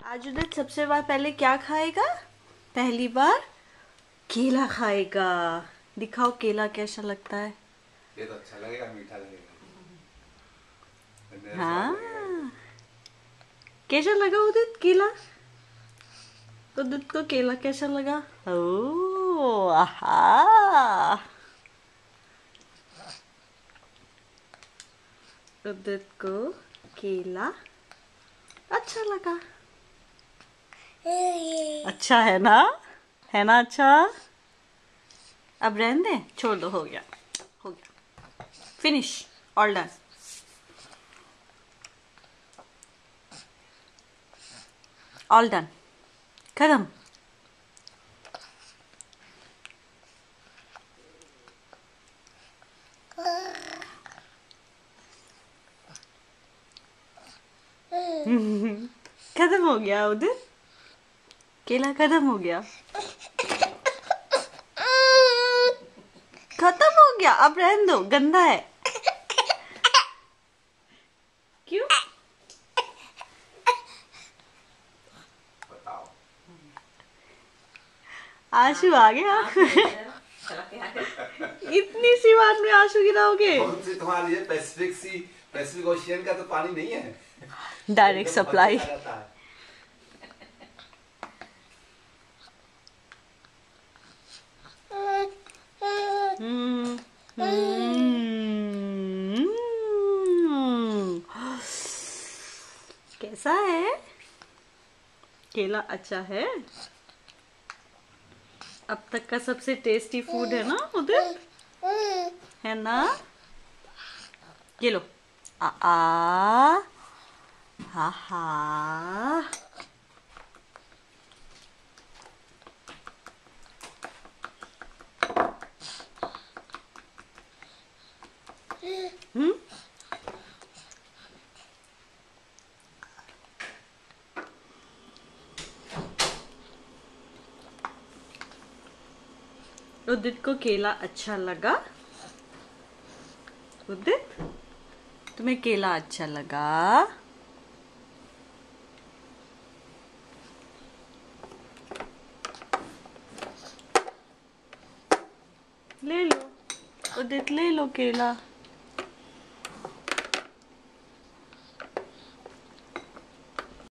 आज उदित सबसे बार पहले क्या खाएगा? पहली बार केला खाएगा। दिखाओ केला कैसा लगता है। ये तो अच्छा लगेगा, मीठा लगेगा, स्वाद लगेगा ये तो। हाँ, कैसा लगा उदित केला? उदित को केला कैसा लगा? ओ आहा, उदित को केला अच्छा लगा। अच्छा है ना? है ना अच्छा? अब रहने दे, छोड़ दो, हो गया, हो गया, finish, all done. All done, खत्म। खत्म हो गया उधर, केला खत्म हो गया, खत्म हो गया। अब रहने दो, गंदा है। क्यों? बताओ। आंसू आ गया। इतनी सी बात में आंसू गिराओगे? कौन सी तुम्हारी है? पैसिफिक ओशियन का तो पानी नहीं है, डायरेक्ट एकदम सप्लाई। भर के आ जाता है। हम्म, हम्म, कैसा है? केला अच्छा है? अब तक का सबसे टेस्टी फूड है ना उधर, है ना? ये लो। आ आ, हा हा। हम्म, उदित को केला अच्छा लगा? उदित, तुम्हें केला अच्छा लगा? ले लो उदित, ले लो केला।